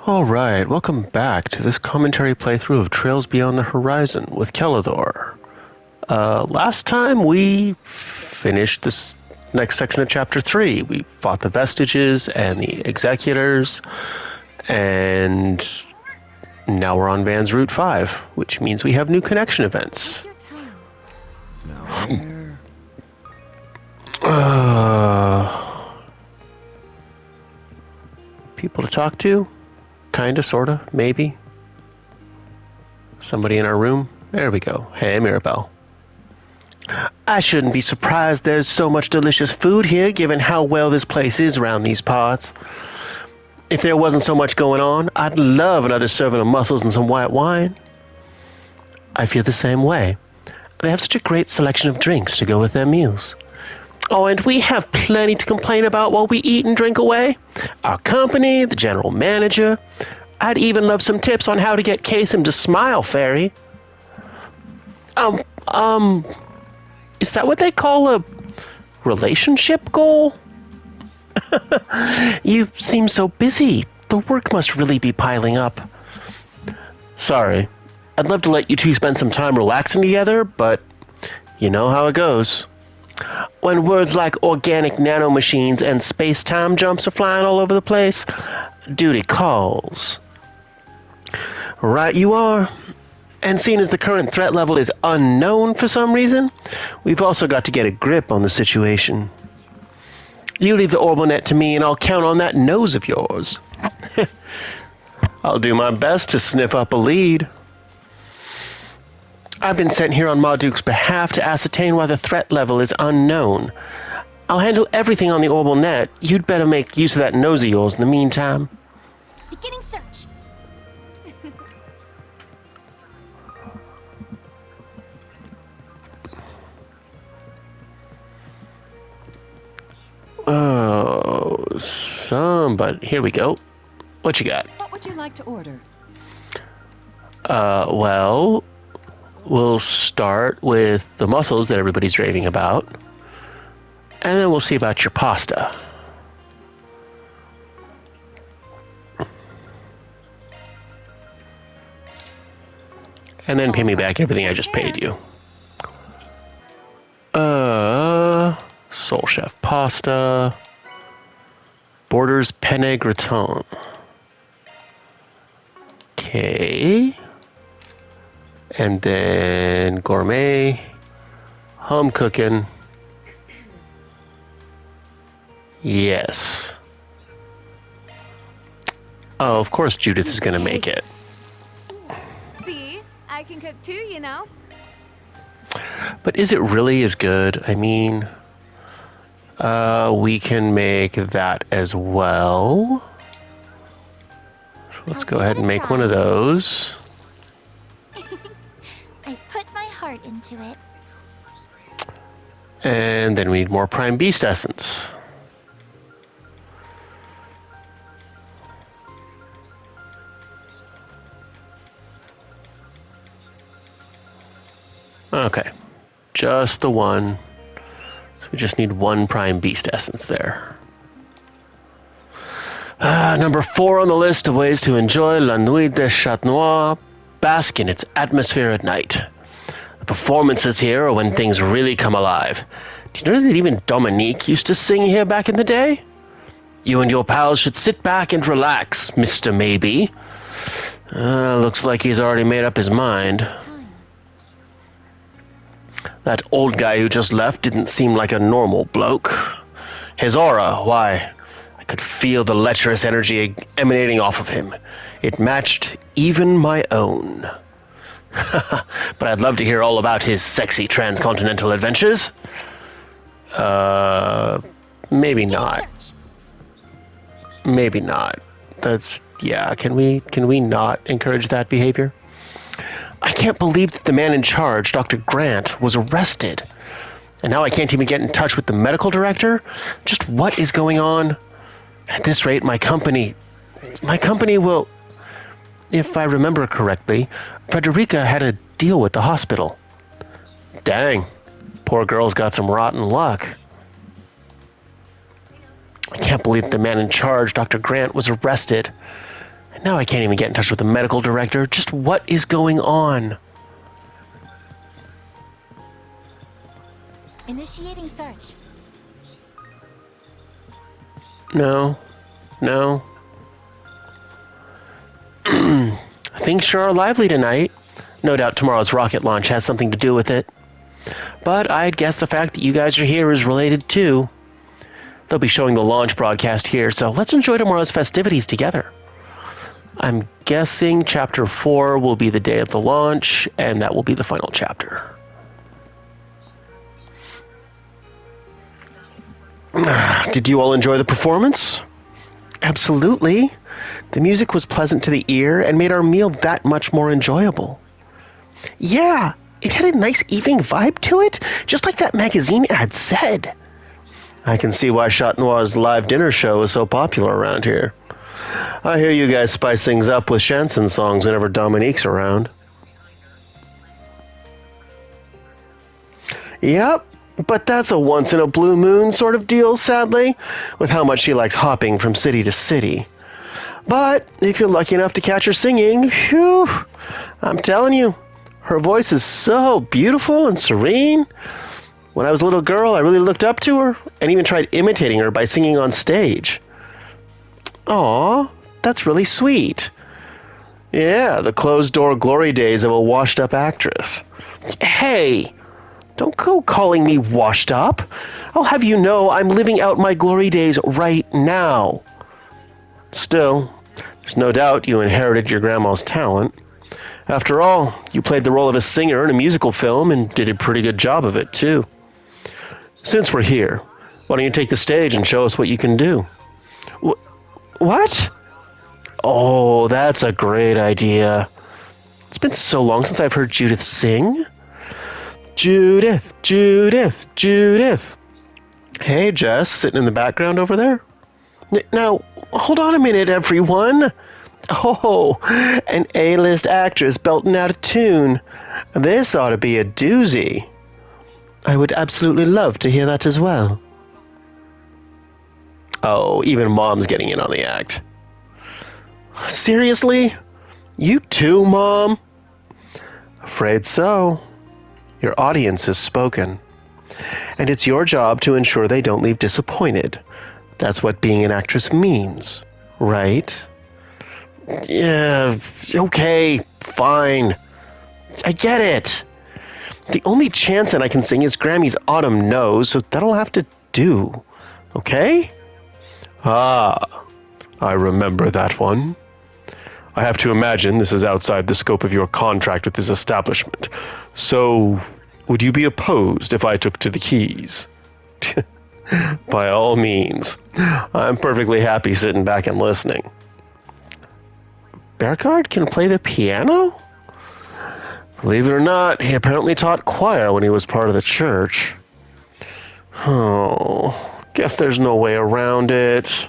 Alright, welcome back to this commentary playthrough of Trails Beyond the Horizon with Kellador. Last time we finished this next section of Chapter 3. We fought the Vestiges and the Executors, and now we're on Van's Route 5, which means we have new connection events. People to talk to? Kinda, sorta, maybe. Somebody in our room? There we go. Hey, Mirabelle. I shouldn't be surprised there's so much delicious food here, given how well this place is around these parts. If there wasn't so much going on, I'd love another serving of mussels and some white wine. I feel the same way. They have such a great selection of drinks to go with their meals. Oh, and we have plenty to complain about while we eat and drink away. Our company, the general manager. I'd even love some tips on how to get Kasem to smile, Fairy. Is that what they call a relationship goal? You seem so busy. The work must really be piling up. Sorry. I'd love to let you two spend some time relaxing together, but you know how it goes. When words like organic nanomachines and space-time jumps are flying all over the place, duty calls. Right you are. And seeing as the current threat level is unknown for some reason, we've also got to get a grip on the situation. You leave the orbital to me and I'll count on that nose of yours. I'll do my best to sniff up a lead. I've been sent here on Marduk's behalf to ascertain why the threat level is unknown. I'll handle everything on the orbital net. You'd better make use of that nose of yours in the meantime. Beginning search. Oh, somebody. Here we go. What you got? What would you like to order? Well, we'll start with the mussels that everybody's raving about. And then we'll see about your pasta. And then pay me back everything I just paid you. Soul Chef pasta. Borders penne gratin. Okay. And then gourmet. Home cooking. Yes. Oh, of course Judith is going to make it. See? I can cook too, you know. But is it really as good? I mean, we can make that as well. So let's go ahead and make one of those. I put my heart into it. And then we need more Prime Beast Essence. Okay, just the one. So we just need one Prime Beast Essence there. Number 4 on the list of ways to enjoy La Nuit de Chat Noir, bask in its atmosphere at night. The performances here are when things really come alive. Do you know that even Dominique used to sing here back in the day? You and your pals should sit back and relax, Mr. Maybe. Looks like he's already made up his mind. That old guy who just left didn't seem like a normal bloke. His aura, why, I could feel the lecherous energy emanating off of him. It matched even my own. But I'd love to hear all about his sexy transcontinental adventures. Maybe not. Maybe not. Yeah, can we not encourage that behavior? I can't believe that the man in charge, Dr. Grant, was arrested. And now I can't even get in touch with the medical director? Just what is going on? At this rate, my company will... If I remember correctly, Frederica had a deal with the hospital. Dang, poor girl's got some rotten luck. I can't believe the man in charge, Dr. Grant, was arrested. And now I can't even get in touch with the medical director. Just what is going on? Initiating search. No. Things sure are lively tonight. No doubt tomorrow's rocket launch has something to do with it. But I'd guess the fact that you guys are here is related too. They'll be showing the launch broadcast here, so let's enjoy tomorrow's festivities together. I'm guessing Chapter 4 will be the day of the launch, and that will be the final chapter. Did you all enjoy the performance? Absolutely. The music was pleasant to the ear and made our meal that much more enjoyable. Yeah, it had a nice evening vibe to it, just like that magazine ad said. I can see why Chat Noir's live dinner show is so popular around here. I hear you guys spice things up with chanson songs whenever Dominique's around. Yep, but that's a once-in-a-blue-moon sort of deal, sadly, with how much she likes hopping from city to city. But if you're lucky enough to catch her singing, whew, I'm telling you, her voice is so beautiful and serene. When I was a little girl, I really looked up to her and even tried imitating her by singing on stage. Aw, that's really sweet. Yeah, the closed-door glory days of a washed-up actress. Hey, don't go calling me washed up. I'll have you know I'm living out my glory days right now. Still, there's no doubt you inherited your grandma's talent. After all, you played the role of a singer in a musical film and did a pretty good job of it, too. Since we're here, why don't you take the stage and show us what you can do? What? Oh, that's a great idea. It's been so long since I've heard Judith sing. Judith, Judith, Judith. Hey, Jess, sitting in the background over there? Now, hold on a minute, everyone. Oh, an A-list actress belting out a tune. This ought to be a doozy. I would absolutely love to hear that as well. Oh, even Mom's getting in on the act. Seriously? You too, Mom? Afraid so. Your audience has spoken. And it's your job to ensure they don't leave disappointed. That's what being an actress means, right? Yeah, okay, fine. I get it. The only chance that I can sing is Grammy's Autumn Knows, so that'll have to do. Okay? Ah, I remember that one. I have to imagine this is outside the scope of your contract with this establishment. So, would you be opposed if I took to the keys? By all means. I'm perfectly happy sitting back and listening. Bergard can play the piano? Believe it or not, he apparently taught choir when he was part of the church. Oh, guess there's no way around it.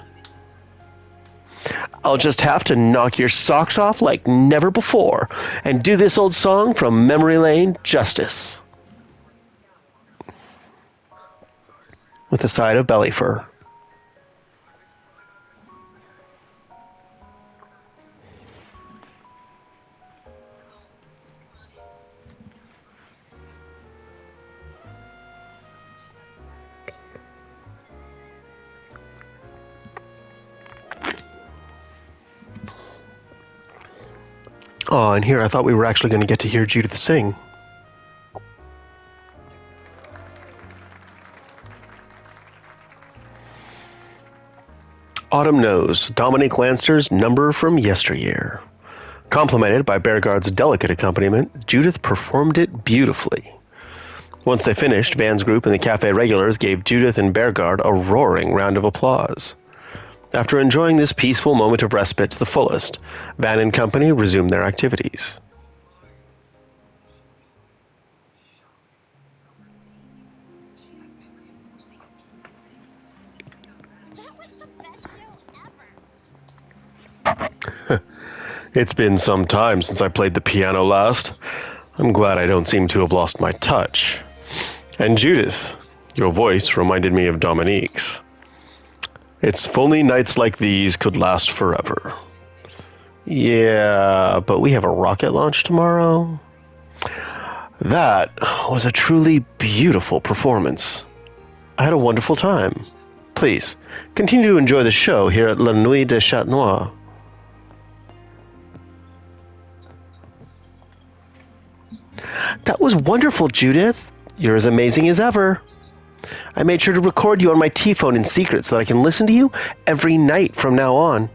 I'll just have to knock your socks off like never before and do this old song from memory lane justice. With a side of belly fur. Oh, and here I thought we were actually going to get to hear Judith sing. Autumn Knows, Dominique Lanster's number from yesteryear. Complemented by Bergard's delicate accompaniment, Judith performed it beautifully. Once they finished, Van's group and the cafe regulars gave Judith and Bergard a roaring round of applause. After enjoying this peaceful moment of respite to the fullest, Van and company resumed their activities. That was the best show ever. It's been some time since I played the piano last. I'm glad I don't seem to have lost my touch. And Judith, your voice reminded me of Dominique's. It's if only nights like these could last forever. Yeah, but we have a rocket launch tomorrow. That was a truly beautiful performance. I had a wonderful time. Please, continue to enjoy the show here at La Nuit de Chat Noir. That was wonderful, Judith. You're as amazing as ever. I made sure to record you on my T-phone in secret so that I can listen to you every night from now on.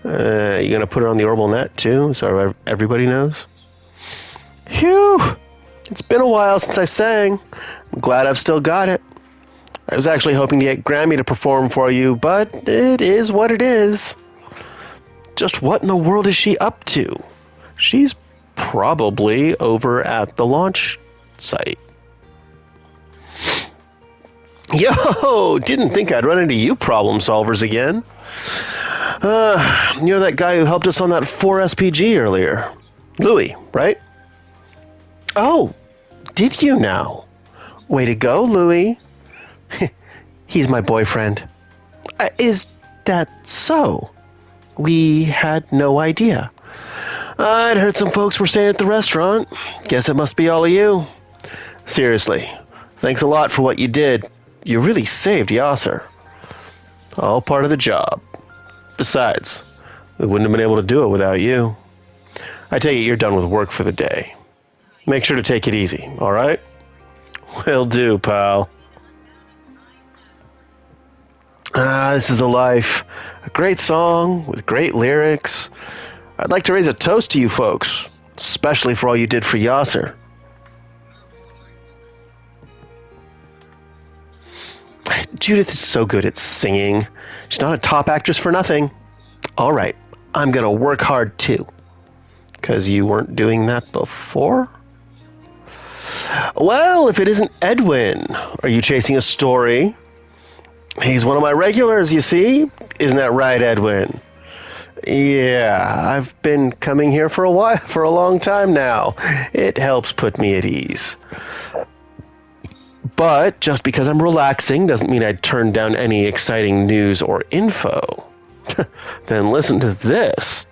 You gonna put it on the Orbital Net too, so everybody knows? Phew! It's been a while since I sang. I'm glad I've still got it. I was actually hoping to get Grammy to perform for you, but it is what it is. Just what in the world is she up to? She's probably over at the launch site. Yo, didn't think I'd run into you problem solvers again. You're that guy who helped us on that 4 SPG earlier. Louis, right? Oh, did you now? Way to go, Louis. He's my boyfriend. Is that so? We had no idea. I'd heard some folks were staying at the restaurant. Guess it must be all of you. Seriously, thanks a lot for what you did. You really saved Yasser. All part of the job. Besides, we wouldn't have been able to do it without you. I take it you're done with work for the day. Make sure to take it easy, all right? Will do, pal. This is the life. A great song with great lyrics. I'd like to raise a toast to you folks, especially for all you did for Yasser. Judith is so good at singing. She's not a top actress for nothing. All right, I'm gonna work hard too. Because you weren't doing that before? Well, if it isn't Edwin, are you chasing a story? He's one of my regulars, you see? Isn't that right, Edwin? Yeah, I've been coming here for a long time now. It helps put me at ease. But just because I'm relaxing doesn't mean I'd turn down any exciting news or info. Then listen to this.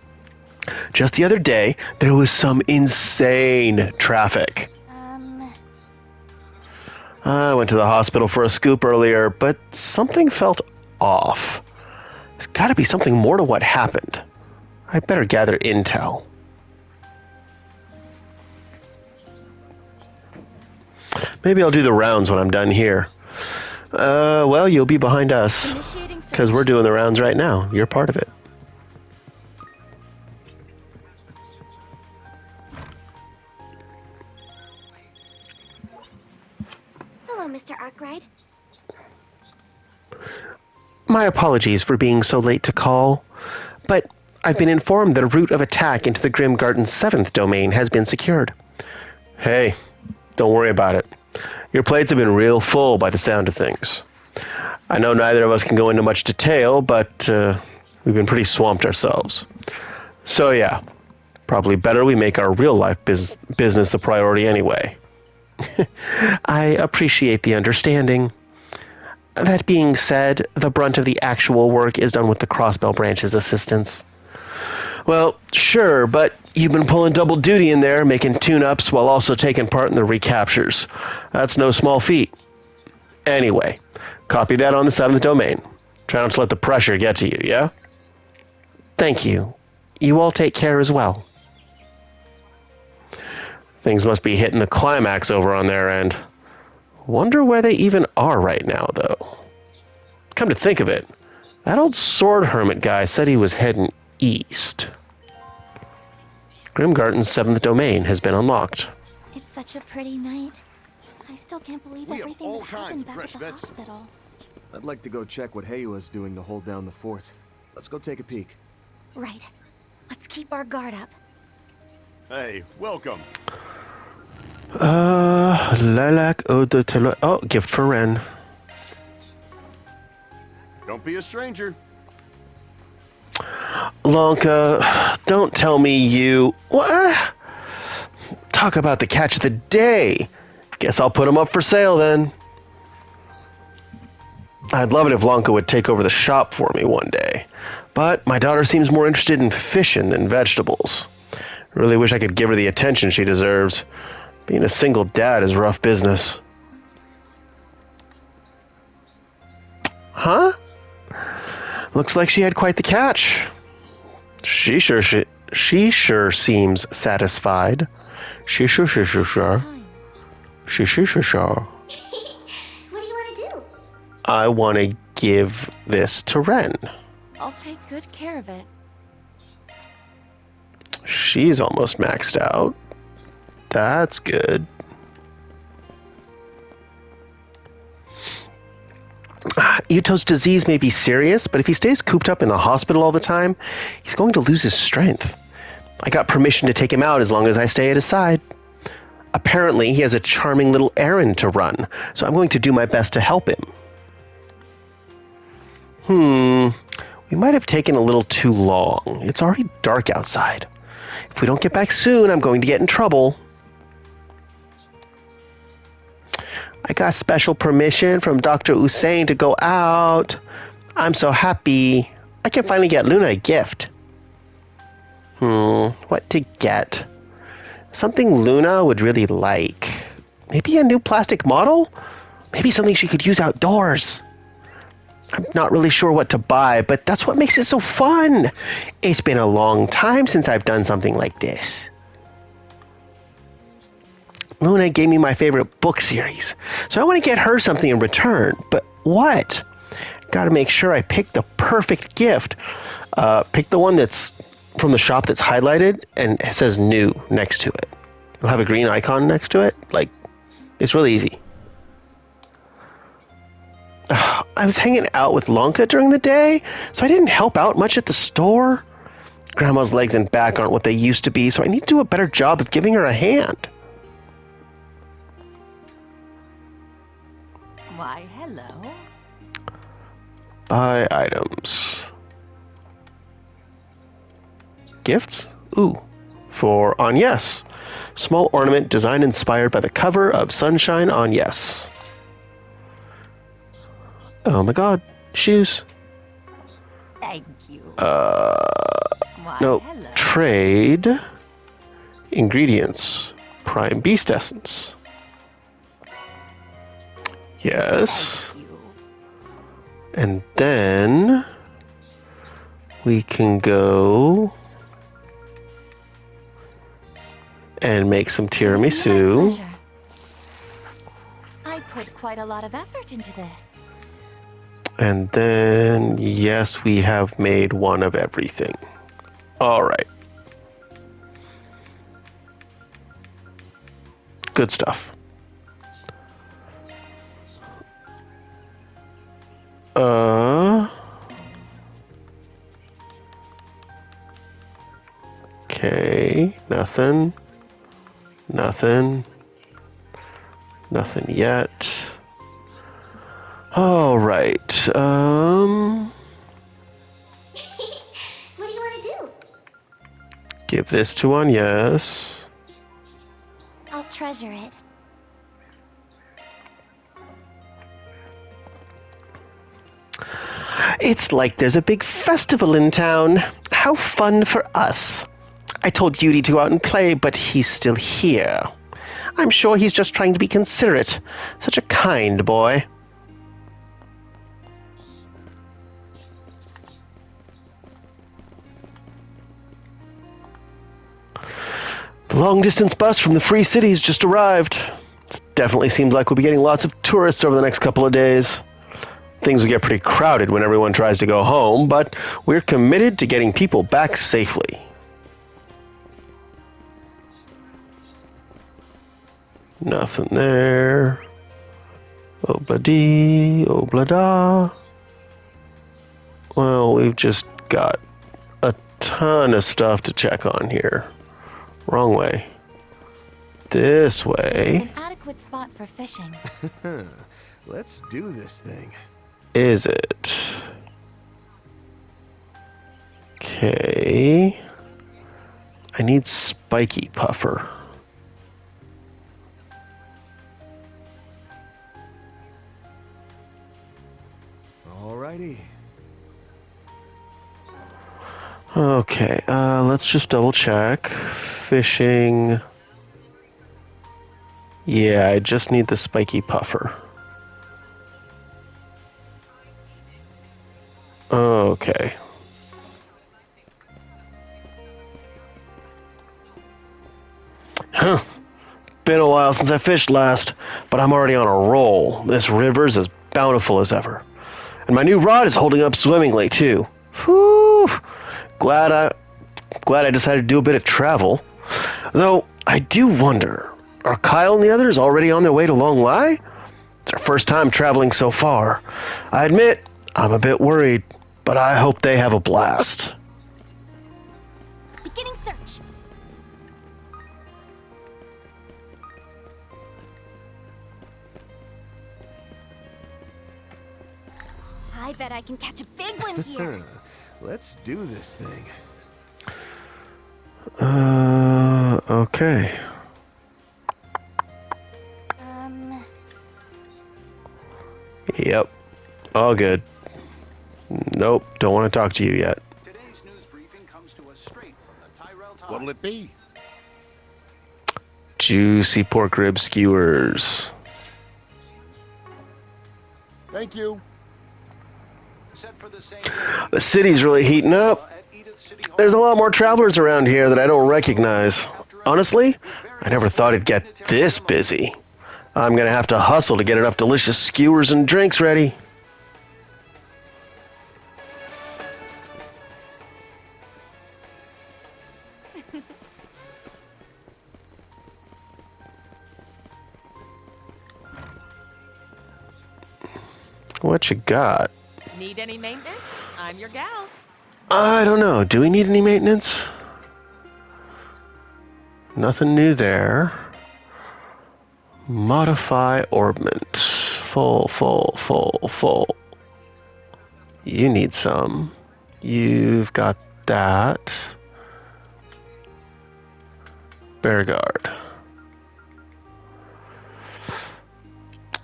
Just the other day, there was some insane traffic. I went to the hospital for a scoop earlier, but something felt off. There's got to be something more to what happened. I better gather intel. Maybe I'll do the rounds when I'm done here. Well, you'll be behind us. Because we're doing the rounds right now. You're part of it. Hello, Mr. Arkwright. My apologies for being so late to call, but I've been informed that a route of attack into the Grim Garden's 7th domain has been secured. Hey, don't worry about it. Your plates have been real full by the sound of things. I know neither of us can go into much detail, but we've been pretty swamped ourselves. So yeah, probably better we make our real-life business the priority anyway. I appreciate the understanding. That being said, the brunt of the actual work is done with the Crossbell Branch's assistance. Well, sure, but you've been pulling double duty in there, making tune-ups while also taking part in the recaptures. That's no small feat. Anyway, copy that on the 7th domain. Try not to let the pressure get to you, yeah? Thank you. You all take care as well. Things must be hitting the climax over on their end. Wonder where they even are right now, though. Come to think of it, that old sword hermit guy said he was heading east. Grimgarten's 7th domain has been unlocked. It's such a pretty night. I still can't believe We have everything all that kinds happened of back fresh at the vegetables. hospital. I'd like to go check what Heiwa's doing to hold down the fort. Let's go take a peek. Right. Let's keep our guard up. Hey, welcome. Lilac Eau de Telo. Oh, gift for Ren. Don't be a stranger. Lonka, don't tell me you... What? Talk about the catch of the day. Guess I'll put them up for sale then. I'd love it if Lanka would take over the shop for me one day. But my daughter seems more interested in fishing than vegetables. Really wish I could give her the attention she deserves. Being a single dad is rough business. Huh? Looks like she had quite the catch. She sure seems satisfied. She sure. Time. She sure. What do you want to do? I want to give this to Ren. I'll take good care of it. She's almost maxed out. That's good. Yuto's disease may be serious, but if he stays cooped up in the hospital all the time, he's going to lose his strength. I got permission to take him out as long as I stay at his side. Apparently, he has a charming little errand to run, so I'm going to do my best to help him. We might have taken a little too long. It's already dark outside. If we don't get back soon, I'm going to get in trouble. I got special permission from Dr. Usain to go out. I'm so happy. I can finally get Luna a gift. What to get? Something Luna would really like. Maybe a new plastic model? Maybe something she could use outdoors. I'm not really sure what to buy, but that's what makes it so fun. It's been a long time since I've done something like this. Luna gave me my favorite book series, so I want to get her something in return. But what? Gotta make sure I pick the perfect gift. Pick the one that's from the shop that's highlighted and it says new next to it. It'll have a green icon next to it. Like, it's really easy. I was hanging out with Lanka during the day, so I didn't help out much at the store. Grandma's legs and back aren't what they used to be, so I need to do a better job of giving her a hand. Why, hello. Buy items. Gifts? Ooh. For On Yes. Small ornament design inspired by the cover of Sunshine on Yes. Oh my god. Shoes. Thank you. Why, No. hello. Trade. Ingredients. Prime Beast Essence. Yes. Thank you. And then we can go and make some My tiramisu. pleasure. I put quite a lot of effort into this. And then, yes, we have made one of everything. All right. Good stuff. Okay, nothing. Nothing yet. All right. What do you want to do? Give this to On Yes. I'll treasure it. It's like there's a big festival in town. How fun for us. I told Yuri to go out and play, but he's still here. I'm sure he's just trying to be considerate. Such a kind boy. The long-distance bus from the Free Cities just arrived. It definitely seems like we'll be getting lots of tourists over the next couple of days. Things will get pretty crowded when everyone tries to go home, but we're committed to getting people back safely. Nothing there. Obla-dee, obla-da. Well, we've just got a ton of stuff to check on here. Wrong way. This This is way. an adequate spot for fishing. Let's do this thing. Is it? Okay. I need spiky puffer. Alrighty. Okay, let's just double check. Fishing. Yeah, I just need the spiky puffer. Okay. Huh. Been a while since I fished last, but I'm already on a roll. This river's as bountiful as ever. And my new rod is holding up swimmingly, too. Whew. Glad I decided to do a bit of travel. Though, I do wonder, are Kyle and the others already on their way to Long Lai? It's our first time traveling so far. I admit, I'm a bit worried, but I hope they have a blast. Beginning search. I bet I can catch a big one here. Let's do this thing. Okay. Yep. All good. Nope, don't want to talk to you yet. Today's news briefing comes to us straight from the Tyrell Times. What'll it be? Juicy pork rib skewers. Thank you. Set for the same The city's really heating up. at Edith City Hall. There's a lot more travelers around here that I don't recognize. Honestly, I never thought it'd get this busy. I'm gonna have to hustle to get enough delicious skewers and drinks ready. What you got? Need any maintenance? I'm your gal. I don't know. Do we need any maintenance? Nothing new there. Modify orbment. Full. You need some. You've got that. Bear guard.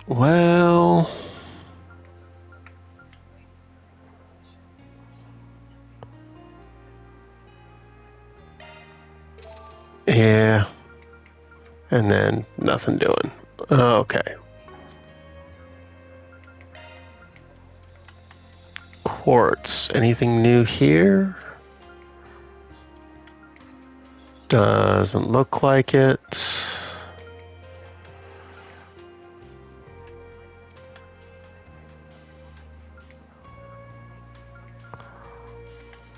Well... yeah. And then nothing doing. Okay. Quartz. Anything new here? Doesn't look like it.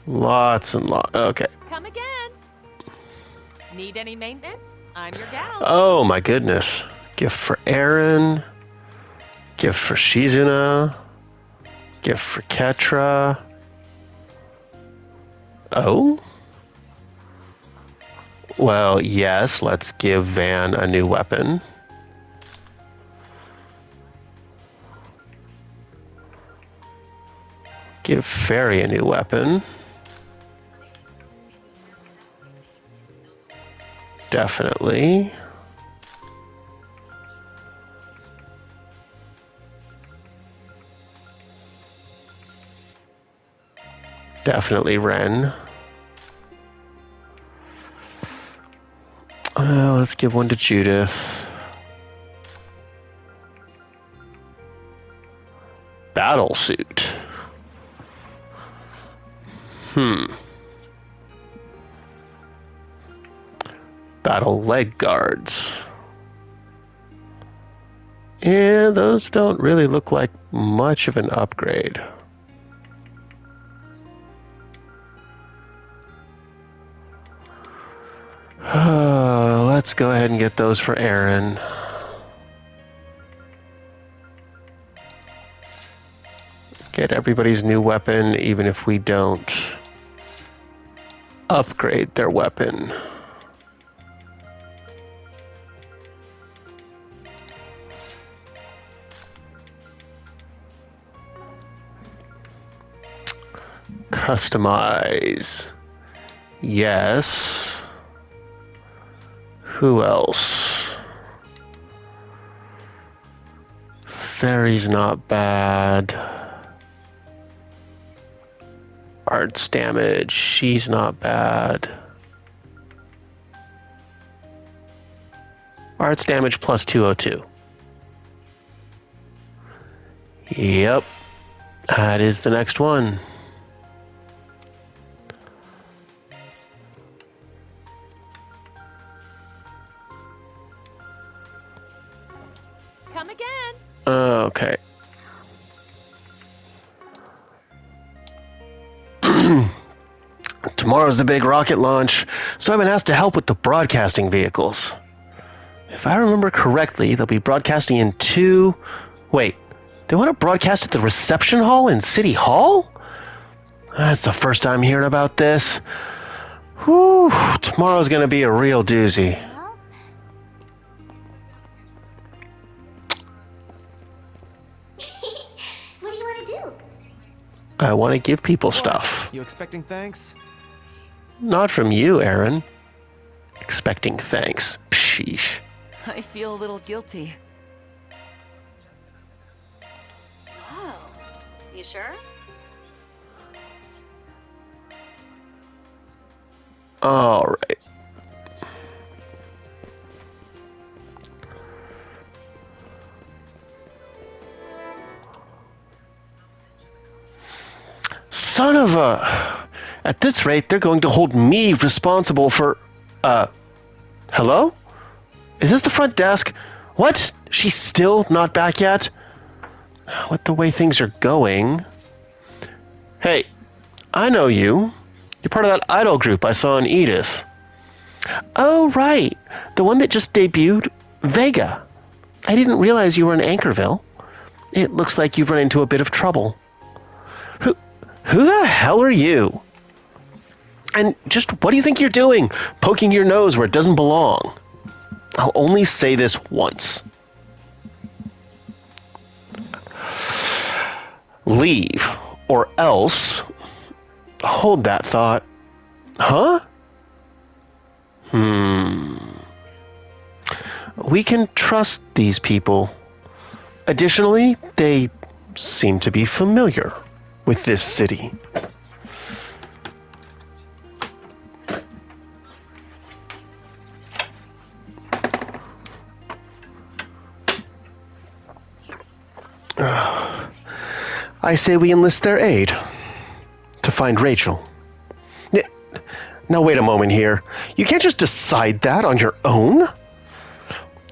Lots and lots. Okay. Come again. Need any maintenance? I'm your gal. Oh my goodness. Gift for Aaron. Gift for Shizuna. Gift for Ketra. Oh? Well, yes, let's give Van a new weapon. Give Fairy a new weapon. Definitely. Definitely Ren. Let's give one to Judith. Battle suit. Battle leg guards. Yeah, those don't really look like much of an upgrade. Let's go ahead and get those for Aaron. Get everybody's new weapon, even if we don't upgrade their weapon. Customize. Yes. Who else? Fairy's not bad. Arts damage. She's not bad. Arts damage plus 202. Yep. That is the next one. Come again. Okay. Tomorrow's the big rocket launch, so I've been asked to help with the broadcasting vehicles. If I remember correctly, they'll be broadcasting in two... Wait, they want to broadcast at the reception hall in City Hall? That's the first time hearing about this. Whew, tomorrow's gonna be a real doozy. Well, What do you want to do? I want to give people stuff. You expecting thanks? Not from you, Aaron. Expecting thanks. Sheesh. I feel a little guilty. Oh, you sure? All right. Son of a... At this rate, they're going to hold me responsible for... Hello? Is this the front desk? What? She's still not back yet? With the way things are going... Hey, I know you. You're part of that idol group I saw in Edith. Oh, right. The one that just debuted? Vega. I didn't realize you were in Anchorville. It looks like you've run into a bit of trouble. Who the hell are you? And just what do you think you're doing? Poking your nose where it doesn't belong. I'll only say this once. Leave, or else... Hold that thought. Huh? We can trust these people. Additionally, they seem to be familiar with this city. I say we enlist their aid to find Rachel. Now wait a moment here. You can't just decide that on your own.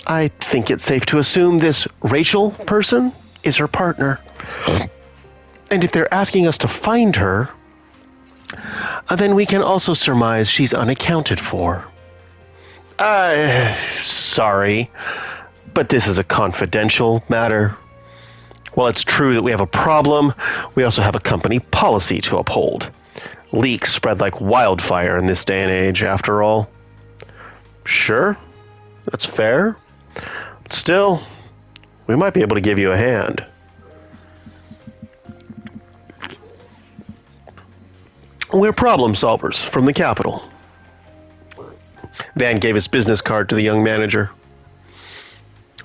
I think it's safe to assume this Rachel person is her partner. And if they're asking us to find her, then we can also surmise she's unaccounted for. Sorry, but this is a confidential matter. While it's true that we have a problem, we also have a company policy to uphold. Leaks spread like wildfire in this day and age, after all. Sure, that's fair. But still, we might be able to give you a hand. We're problem solvers from the capital. Van gave his business card to the young manager.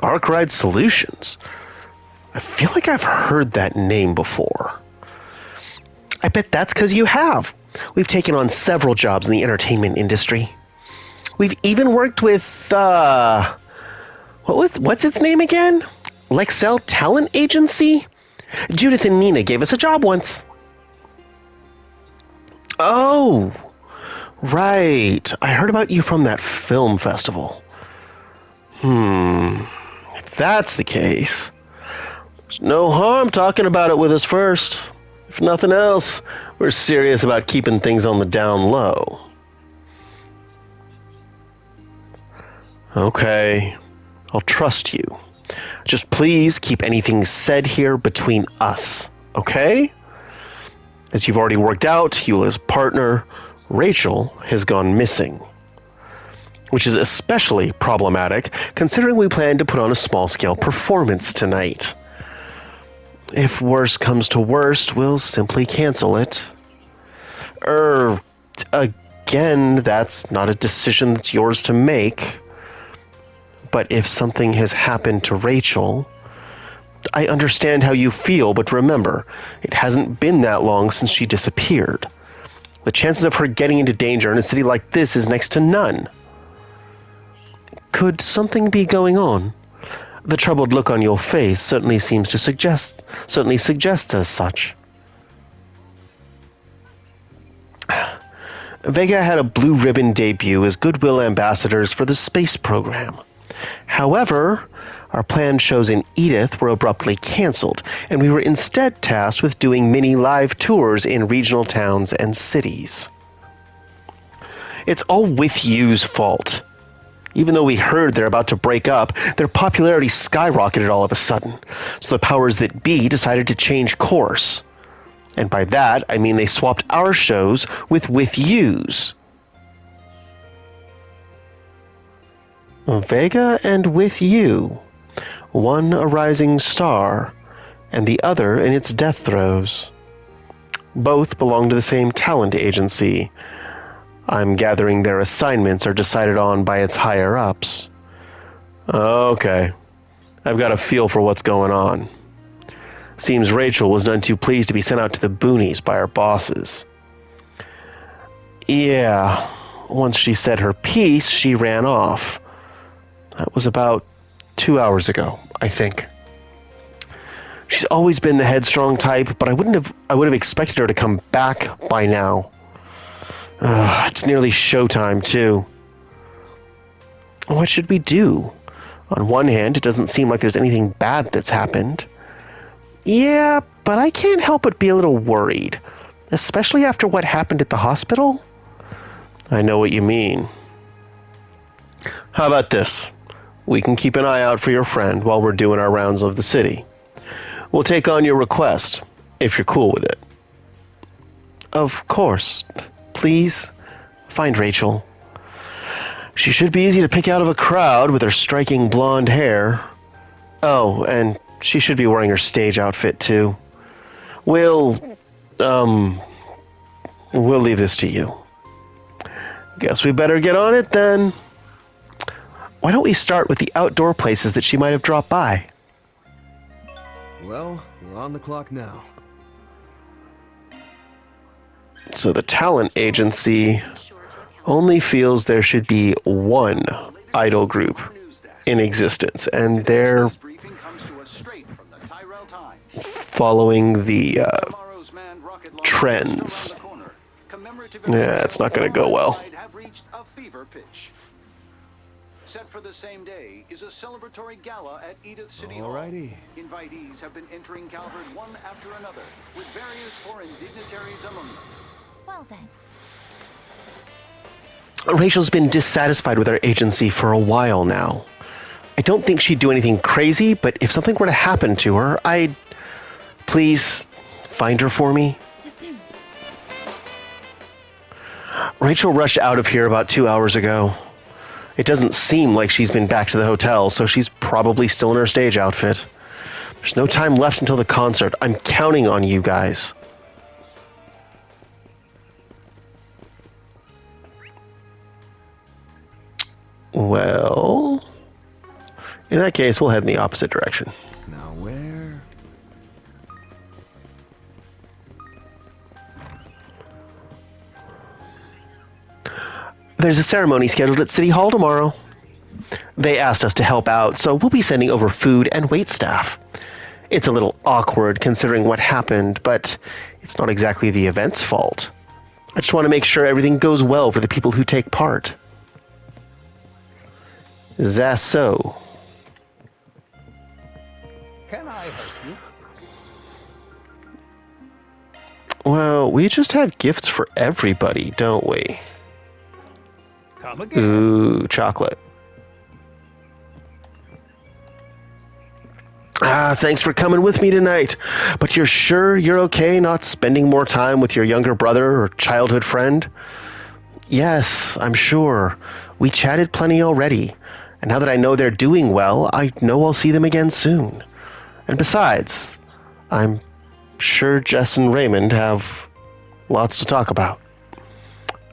Arkwright Solutions. I feel like I've heard that name before. I bet that's because you have. We've taken on several jobs in the entertainment industry. We've even worked with, what's its name again? Lexel Talent Agency? Judith and Nina gave us a job once. Oh, right. I heard about you from that film festival. If that's the case, there's no harm talking about it with us first. If nothing else, we're serious about keeping things on the down low. Okay, I'll trust you. Just please keep anything said here between us, okay? As you've already worked out, Eula's partner, Rachel, has gone missing. Which is especially problematic, considering we plan to put on a small-scale performance tonight. If worst comes to worst, we'll simply cancel it. Again, that's not a decision that's yours to make. But if something has happened to Rachel, I understand how you feel, but remember, it hasn't been that long since she disappeared. The chances of her getting into danger in a city like this is next to none. Could something be going on? The troubled look on your face certainly suggests as such. Vega had a blue ribbon debut as goodwill ambassadors for the space program. However, our planned shows in Edith were abruptly cancelled, and we were instead tasked with doing mini live tours in regional towns and cities. It's all With You's fault. Even though we heard they're about to break up, their popularity skyrocketed all of a sudden, so the powers that be decided to change course. And by that, I mean they swapped our shows with You's. Vega and With You. One a rising star, and the other in its death throes. Both belong to the same talent agency. I'm gathering their assignments are decided on by its higher-ups. Okay. I've got a feel for what's going on. Seems Rachel was none too pleased to be sent out to the boonies by her bosses. Yeah, once she said her piece, she ran off. That was about 2 hours ago, I think. She's always been the headstrong type, but I would have expected her to come back by now. It's nearly showtime, too. What should we do? On one hand, it doesn't seem like there's anything bad that's happened. Yeah, but I can't help but be a little worried, especially after what happened at the hospital. I know what you mean. How about this? We can keep an eye out for your friend while we're doing our rounds of the city. We'll take on your request, if you're cool with it. Of course. Please, find Rachel. She should be easy to pick out of a crowd with her striking blonde hair. Oh, and she should be wearing her stage outfit, too. We'll leave this to you. Guess we better get on it, then. Why don't we start with the outdoor places that she might have dropped by? Well, we're on the clock now. So the talent agency only feels there should be one idol group in existence, and they're following the trends. Yeah, it's not going to go well. Set for the same day is a celebratory gala at Edith City Hall. Alrighty. Invitees have been entering Calvert one after another, with various foreign dignitaries among them. Well then. Rachel's been dissatisfied with our agency for a while now. I don't think she'd do anything crazy, but if something were to happen to her, I'd... Please, find her for me. Rachel rushed out of here about 2 hours ago. It doesn't seem like she's been back to the hotel, so she's probably still in her stage outfit. There's no time left until the concert. I'm counting on you guys. Well, in that case, we'll head in the opposite direction. Now where? There's a ceremony scheduled at City Hall tomorrow. They asked us to help out, so we'll be sending over food and waitstaff. It's a little awkward considering what happened, but it's not exactly the event's fault. I just want to make sure everything goes well for the people who take part. Zasso. Can I help you? Well, we just had gifts for everybody, don't we? Come again. Ooh, chocolate. Thanks for coming with me tonight. But you're sure you're okay not spending more time with your younger brother or childhood friend? Yes, I'm sure. We chatted plenty already. And now that I know they're doing well, I know I'll see them again soon. And besides, I'm sure Jess and Raymond have lots to talk about.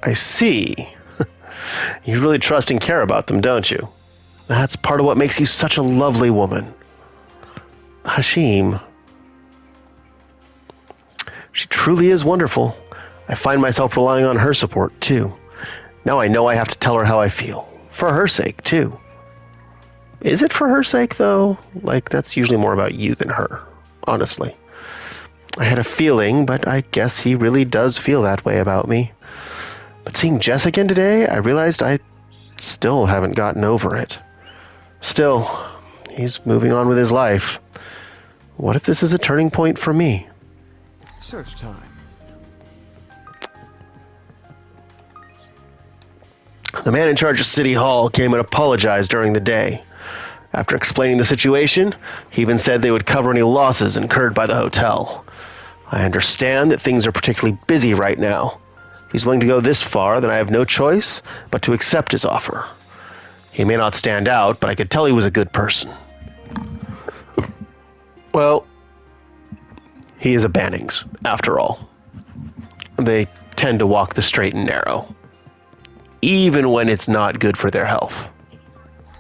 I see. You really trust and care about them, don't you? That's part of what makes you such a lovely woman. Hashim. She truly is wonderful. I find myself relying on her support, too. Now I know I have to tell her how I feel. For her sake, too. Is it for her sake, though? Like, that's usually more about you than her, honestly. I had a feeling, but I guess he really does feel that way about me. But seeing Jess again today, I realized I still haven't gotten over it. Still, he's moving on with his life. What if this is a turning point for me? Search time. The man in charge of City Hall came and apologized during the day. After explaining the situation, he even said they would cover any losses incurred by the hotel. I understand that things are particularly busy right now. If he's willing to go this far, then I have no choice but to accept his offer. He may not stand out, but I could tell he was a good person. Well, he is a Bannings, after all. They tend to walk the straight and narrow, even when it's not good for their health.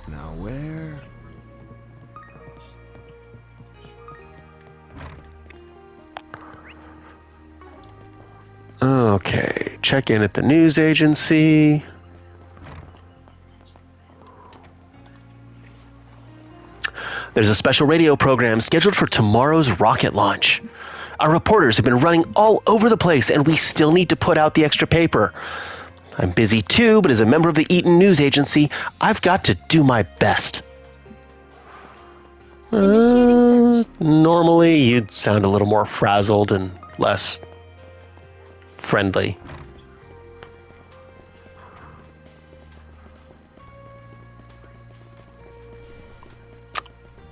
Now where? Okay, check in at the news agency. There's a special radio program scheduled for tomorrow's rocket launch. Our reporters have been running all over the place, and we still need to put out the extra paper. I'm busy too, but as a member of the Eaton News Agency, I've got to do my best. Initiating search. Normally, you'd sound a little more frazzled and less friendly.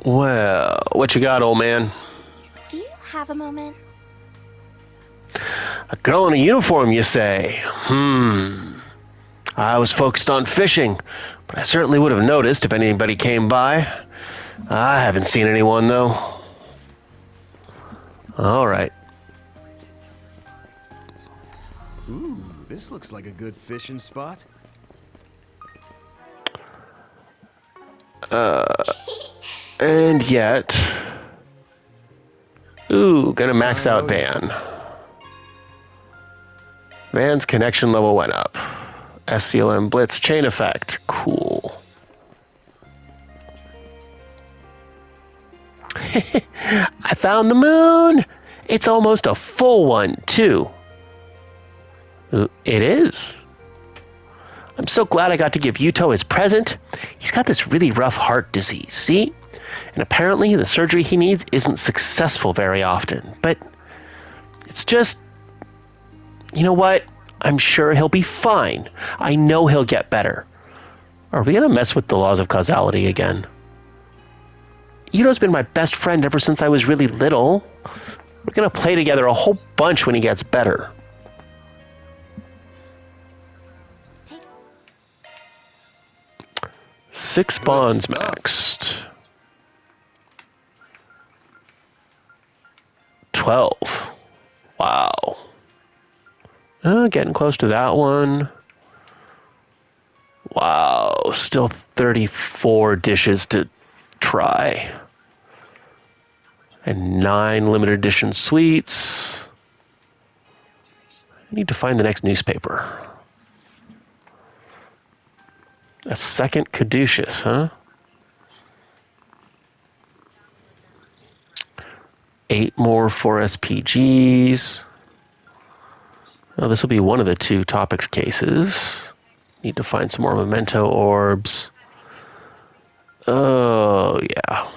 Well, what you got, old man? Do you have a moment? A girl in a uniform, you say? I was focused on fishing, but I certainly would have noticed if anybody came by. I haven't seen anyone, though. All right. Ooh, this looks like a good fishing spot. And yet... Ooh, gonna max out Van. Van's connection level went up. SCLM Blitz chain effect. Cool. I found the moon! It's almost a full one, too. It is. I'm so glad I got to give Yuto his present. He's got this really rough heart disease, see? And apparently the surgery he needs isn't successful very often. But it's just... You know what? I'm sure he'll be fine. I know he'll get better. Are we gonna mess with the laws of causality again? Yuto's been my best friend ever since I was really little. We're gonna play together a whole bunch when he gets better. Take 6 bonds stuff. maxed. 12. Wow. Getting close to that one. Wow. Still 34 dishes to try. And 9 limited edition sweets. I need to find the next newspaper. A second caduceus, huh? 8 more for SPGs. Oh, this will be one of the 2 topics cases. Need to find some more memento orbs. Oh, yeah.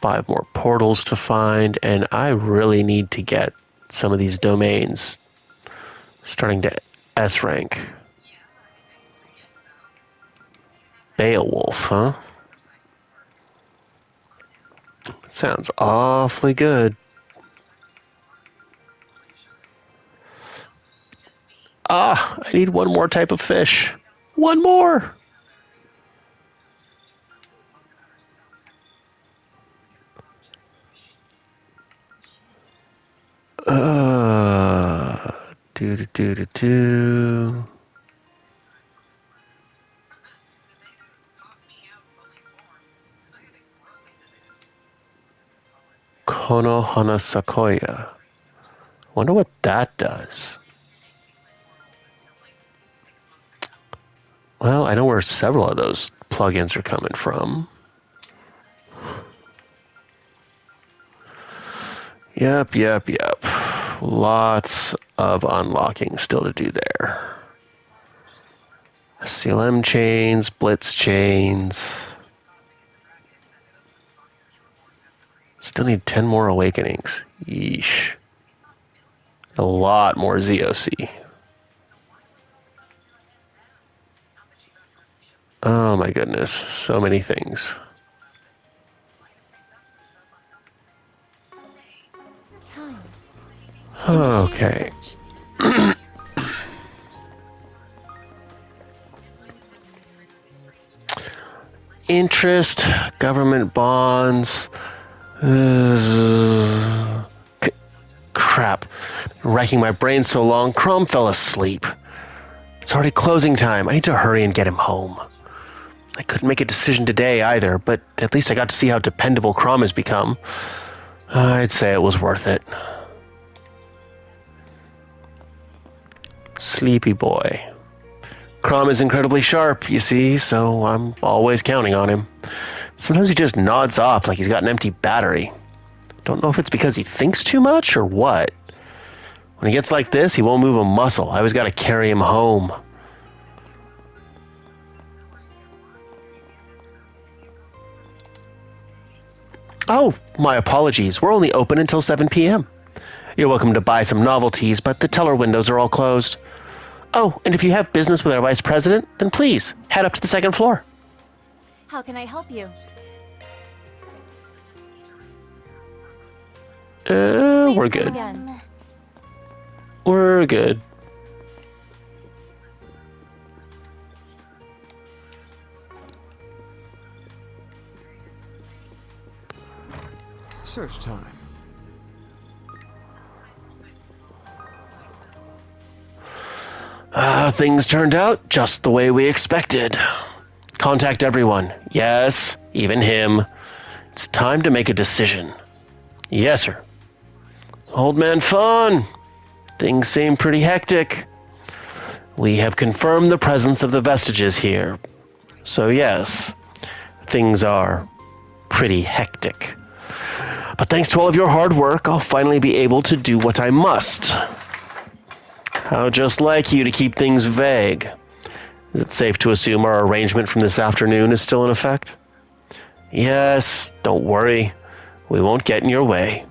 5 more portals to find, and I really need to get some of these domains starting to S rank. Beowulf, huh? Sounds awfully good. Ah, I need one more type of fish. One more! Do do do do do. Hono Hana Sakoya. Wonder what that does. Well, I know where several of those plugins are coming from. Yep. Lots of unlocking still to do there. CLM chains, Blitz chains. Still need 10 more awakenings. Yeesh. A lot more ZOC. Oh my goodness, so many things. Time. Okay. Initiating search. Interest, government bonds. Crap. Racking my brain so long, Chrome fell asleep. It's already closing time. I need to hurry and get him home. I couldn't make a decision today either, but at least I got to see how dependable Crom has become. I'd say it was worth it. Sleepy boy. Crom is incredibly sharp, you see, so I'm always counting on him. Sometimes he just nods off like he's got an empty battery. Don't know if it's because he thinks too much or what. When he gets like this, he won't move a muscle. I always got to carry him home. Oh, my apologies. We're only open until 7 p.m. You're welcome to buy some novelties, but the teller windows are all closed. Oh, and if you have business with our vice president, then please head up to the second floor. How can I help you? Please We're come good. again. We're good. Search time. Things turned out just the way we expected. Contact everyone. Yes, even him. It's time to make a decision. Yes, sir. Old man Fawn. Things seem pretty hectic. We have confirmed the presence of the vestiges here. So yes, things are pretty hectic. But thanks to all of your hard work, I'll finally be able to do what I must. How just like you to keep things vague. Is it safe to assume our arrangement from this afternoon is still in effect? Yes, don't worry. We won't get in your way.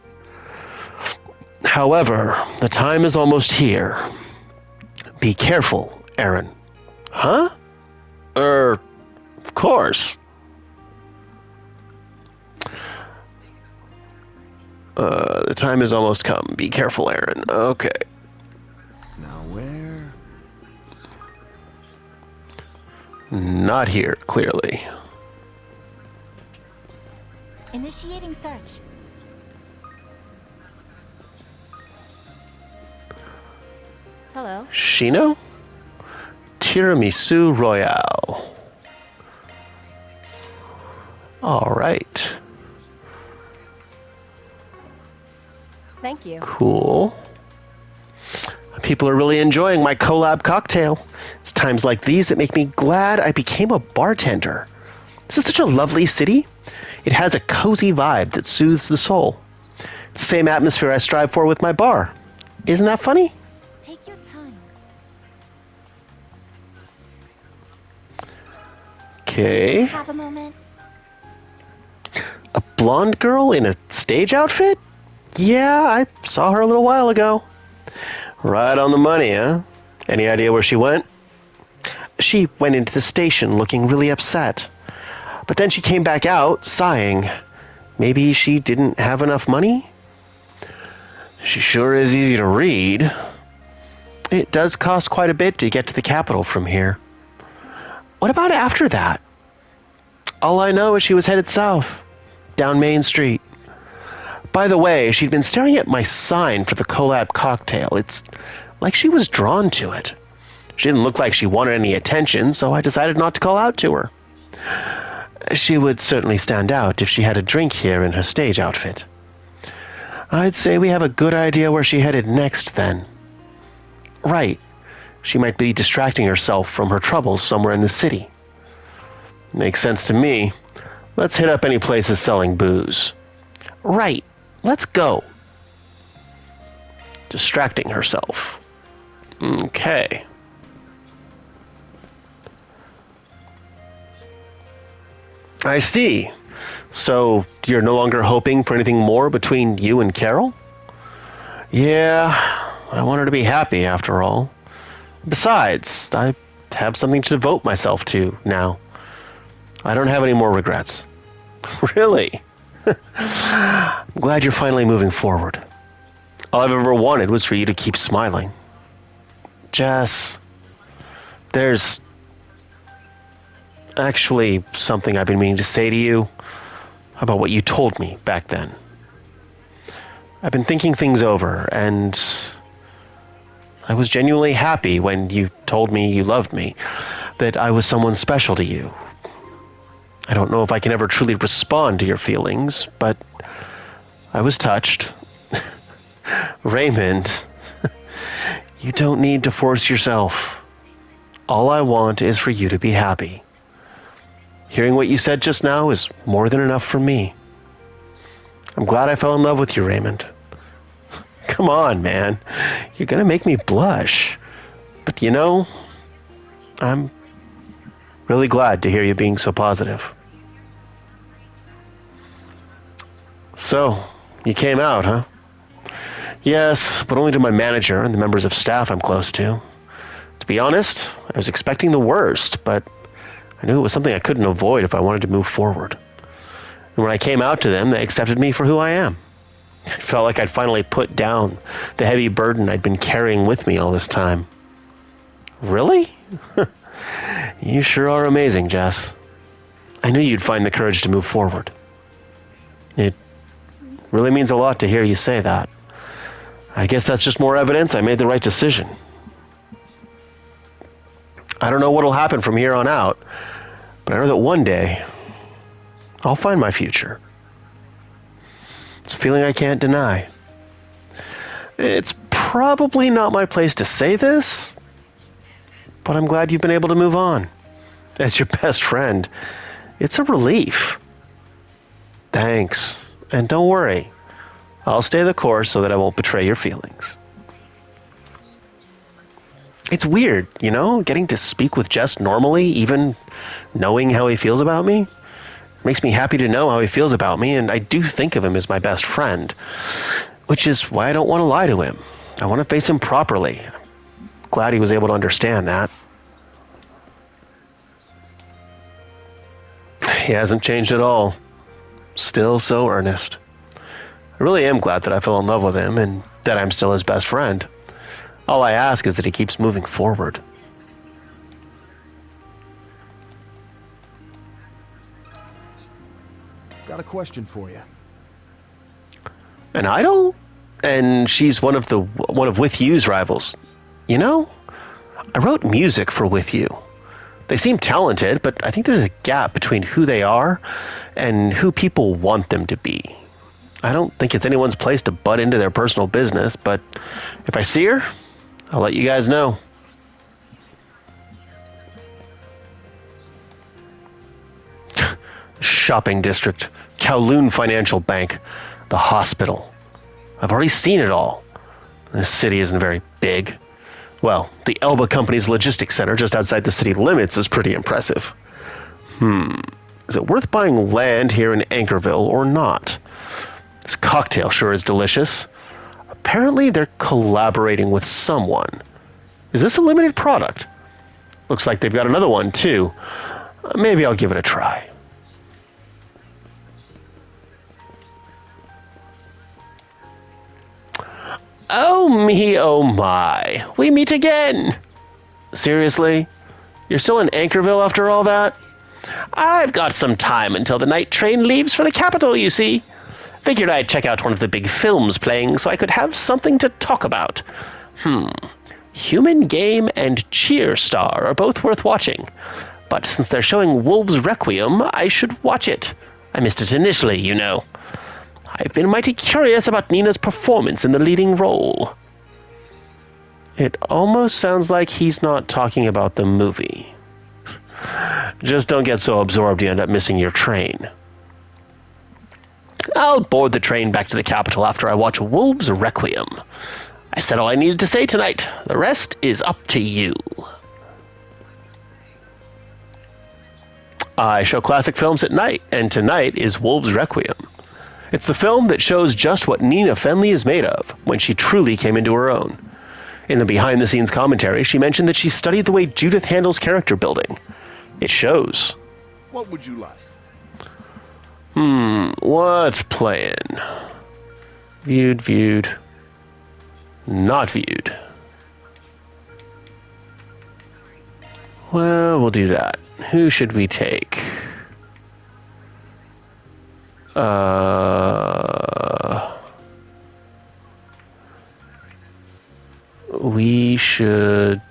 However, the time is almost here. Be careful, Aaron. Huh? Of course. The time is almost come. Be careful, Aaron. Okay. Now where? Not here, clearly. Initiating search. Hello. Shino? Tiramisu Royale. All right. Thank you. Cool. People are really enjoying my collab cocktail. It's times like these that make me glad I became a bartender. This is such a lovely city. It has a cozy vibe that soothes the soul. It's the same atmosphere I strive for with my bar. Isn't that funny? Take your time. Okay. Have a moment. A blonde girl in a stage outfit? Yeah, I saw her a little while ago. Right on the money, huh? Any idea where she went? She went into the station looking really upset. But then she came back out, sighing. Maybe she didn't have enough money? She sure is easy to read. It does cost quite a bit to get to the capital from here. What about after that? All I know is she was headed south, down Main Street. By the way, she'd been staring at my sign for the collab cocktail. It's like she was drawn to it. She didn't look like she wanted any attention, so I decided not to call out to her. She would certainly stand out if she had a drink here in her stage outfit. I'd say we have a good idea where she headed next, then. Right. She might be distracting herself from her troubles somewhere in the city. Makes sense to me. Let's hit up any places selling booze. Right. Let's go. Distracting herself. Okay. I see. So, you're no longer hoping for anything more between you and Carol? Yeah, I want her to be happy after all. Besides, I have something to devote myself to now. I don't have any more regrets. Really? I'm glad you're finally moving forward. All I've ever wanted was for you to keep smiling. Jess, there's actually something I've been meaning to say to you about what you told me back then. I've been thinking things over, and I was genuinely happy when you told me you loved me, that I was someone special to you. I don't know if I can ever truly respond to your feelings, but I was touched. Raymond, you don't need to force yourself. All I want is for you to be happy. Hearing what you said just now is more than enough for me. I'm glad I fell in love with you, Raymond. Come on, man. You're gonna make me blush. But you know, I'm really glad to hear you being so positive. So, you came out, huh? Yes, but only to my manager and the members of staff I'm close to. To be honest, I was expecting the worst, but I knew it was something I couldn't avoid if I wanted to move forward. And when I came out to them, they accepted me for who I am. It felt like I'd finally put down the heavy burden I'd been carrying with me all this time. Really? You sure are amazing, Jess. I knew you'd find the courage to move forward. It really means a lot to hear you say that. I guess that's just more evidence I made the right decision. I don't know what'll happen from here on out, but I know that one day I'll find my future. It's a feeling I can't deny. It's probably not my place to say this, but I'm glad you've been able to move on. As your best friend, it's a relief. Thanks. And don't worry, I'll stay the course so that I won't betray your feelings. It's weird, you know, getting to speak with Jess normally, even knowing how he feels about me. Makes me happy to know how he feels about me, and I do think of him as my best friend, which is why I don't want to lie to him. I want to face him properly. Glad he was able to understand that. He hasn't changed at all. Still so earnest. I really am glad that I fell in love with him and that I'm still his best friend. All I ask is that he keeps moving forward. Got a question for you. An idol? And she's one of With You's rivals. You know, I wrote music for With You. They seem talented, but I think there's a gap between who they are and who people want them to be. I don't think it's anyone's place to butt into their personal business, but if I see her, I'll let you guys know. Shopping district, Kowloon Financial Bank, the hospital. I've already seen it all. This city isn't very big. Well, the Elba Company's logistics center just outside the city limits is pretty impressive. Is it worth buying land here in Anchorville or not? This cocktail sure is delicious. Apparently they're collaborating with someone. Is this a limited product? Looks like they've got another one too. Maybe I'll give it a try. Oh me, oh my. We meet again. Seriously? You're still in Anchorville after all that? I've got some time until the night train leaves for the capital, you see. Figured I'd check out one of the big films playing so I could have something to talk about. Human Game and Cheer Star are both worth watching. But since they're showing Wolves Requiem, I should watch it. I missed it initially, you know. I've been mighty curious about Nina's performance in the leading role. It almost sounds like he's not talking about the movie. Just don't get so absorbed you end up missing your train. I'll board the train back to the capital after I watch Wolves Requiem. I said all I needed to say tonight. The rest is up to you. I show classic films at night, and tonight is Wolves Requiem. It's the film that shows just what Nina Fenley is made of when she truly came into her own. In the behind-the-scenes commentary, she mentioned that she studied the way Judith handles character building. It shows. What would you like? What's playing? Viewed. Not viewed. Well, we'll do that. Who should we take? We should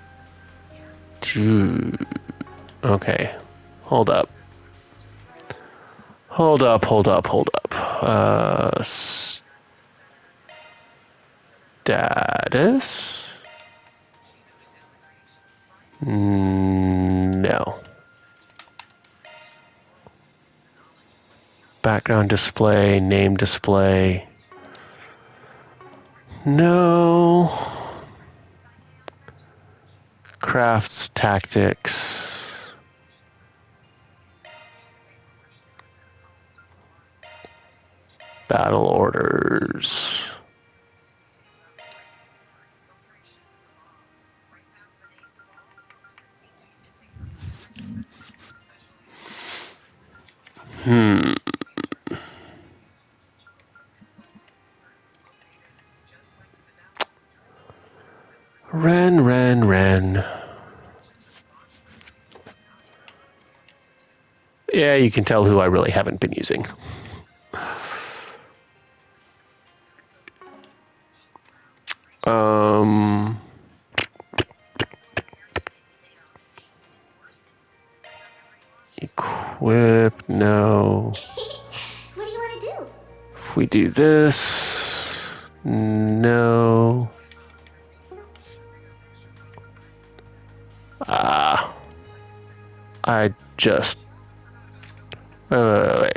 do... Okay. Hold up. Status? No. Background display, name display. No. Crafts, tactics. Battle orders. Ren. Yeah, you can tell who I really haven't been using. Equip, no. What do you want to do? If we do this, no. I just... wait.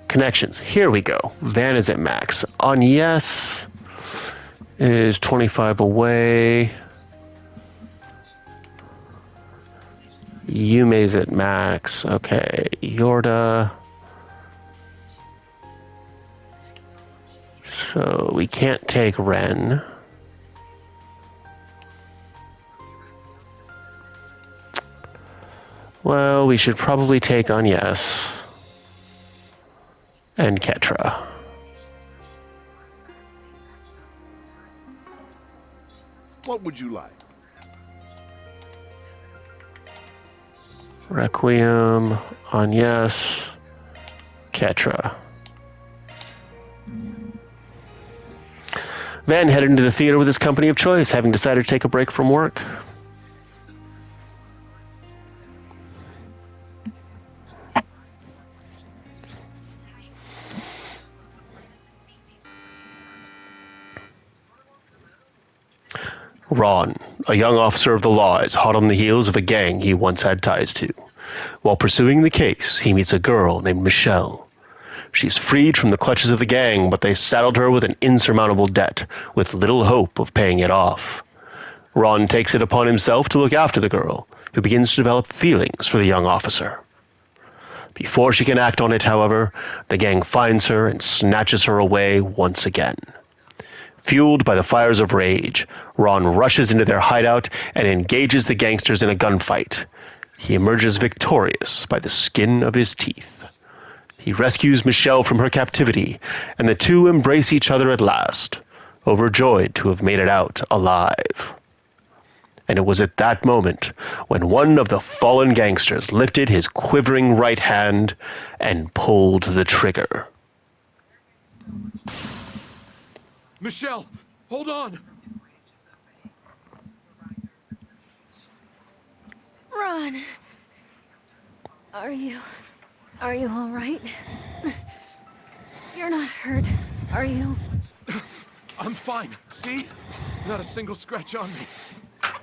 Connections. Here we go. Van is at max. On yes is 25 away. Yume's at max. Okay. Yorda. So we can't take Ren. Well, we should probably take on yes. And Ketra. What would you like? Requiem on yes. Ketra. Van headed into the theater with his company of choice, having decided to take a break from work. Ron, a young officer of the law, is hot on the heels of a gang he once had ties to. While pursuing the case, he meets a girl named Michelle. She's freed from the clutches of the gang, but they saddled her with an insurmountable debt, with little hope of paying it off. Ron takes it upon himself to look after the girl, who begins to develop feelings for the young officer. Before she can act on it, however, the gang finds her and snatches her away once again. Fueled by the fires of rage, Ron rushes into their hideout and engages the gangsters in a gunfight. He emerges victorious by the skin of his teeth. He rescues Michelle from her captivity, and the two embrace each other at last, overjoyed to have made it out alive. And it was at that moment when one of the fallen gangsters lifted his quivering right hand and pulled the trigger. Michelle, hold on! Ron. Are you all right? You're not hurt, are you? I'm fine. See? Not a single scratch on me.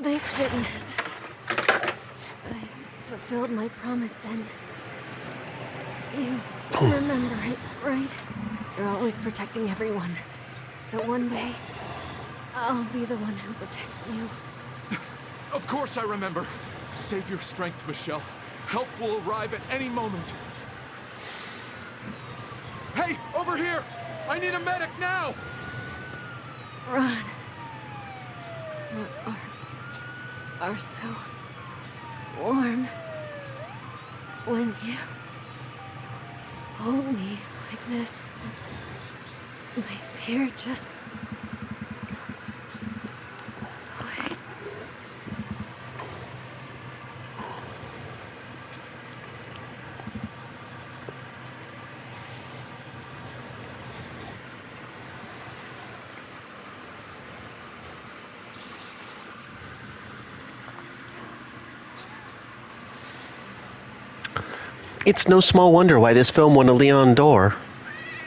Thank goodness. I fulfilled my promise then. You remember it, right? You're always protecting everyone. So one day, I'll be the one who protects you. Of course I remember. Save your strength, Michelle. Help will arrive at any moment. Hey, over here! I need a medic now! Ron, your arms are so warm when you hold me like this. My fear just melts away. It's no small wonder why this film won a Leon d'Or.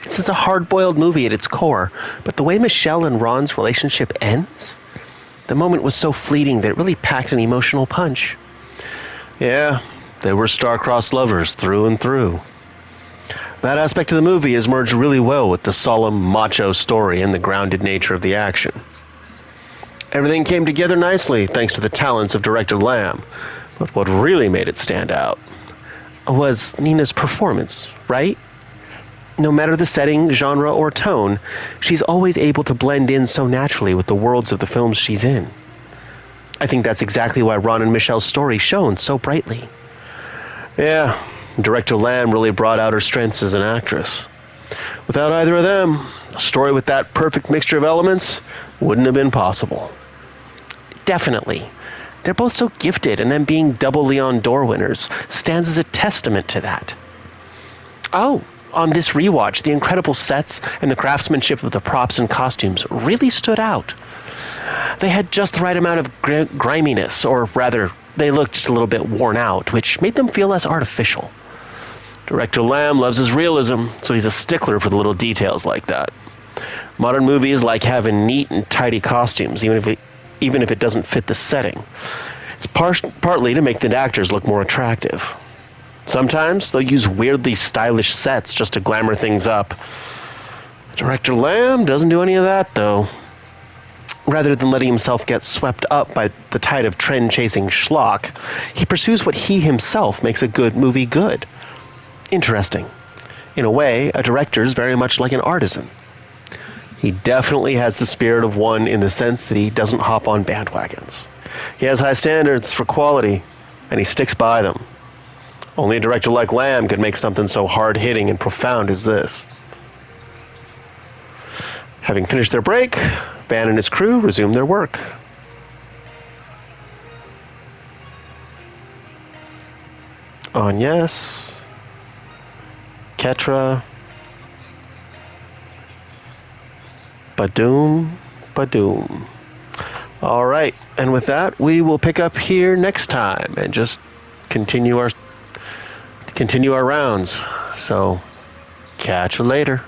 This is a hard-boiled movie at its core, but the way Michelle and Ron's relationship ends, the moment was so fleeting that it really packed an emotional punch. Yeah, they were star-crossed lovers through and through. That aspect of the movie has merged really well with the solemn, macho story and the grounded nature of the action. Everything came together nicely thanks to the talents of director Lamb, but what really made it stand out was Nina's performance, right? No matter the setting, genre, or tone, she's always able to blend in so naturally with the worlds of the films she's in. I think that's exactly why Ron and Michelle's story shone so brightly. Yeah, director Lamb really brought out her strengths as an actress. Without either of them, a story with that perfect mixture of elements wouldn't have been possible. Definitely. They're both so gifted, and them being double Leon d'Or winners stands as a testament to that. Oh, on this rewatch, the incredible sets and the craftsmanship of the props and costumes really stood out. They had just the right amount of griminess, or rather, they looked just a little bit worn out, which made them feel less artificial. Director Lamb loves his realism, so he's a stickler for the little details like that. Modern movies like having neat and tidy costumes, even if it doesn't fit the setting. It's partly to make the actors look more attractive. Sometimes they'll use weirdly stylish sets just to glamour things up. Director Lamb doesn't do any of that, though. Rather than letting himself get swept up by the tide of trend-chasing schlock, he pursues what he himself makes a good movie good. Interesting. In a way, a director's very much like an artisan. He definitely has the spirit of one in the sense that he doesn't hop on bandwagons. He has high standards for quality, and he sticks by them. Only a director like Lamb could make something so hard-hitting and profound as this. Having finished their break, Van and his crew resume their work. Agnes, Ketra, Badoom. All right, and with that, we will pick up here next time and just continue our rounds. So, catch you later.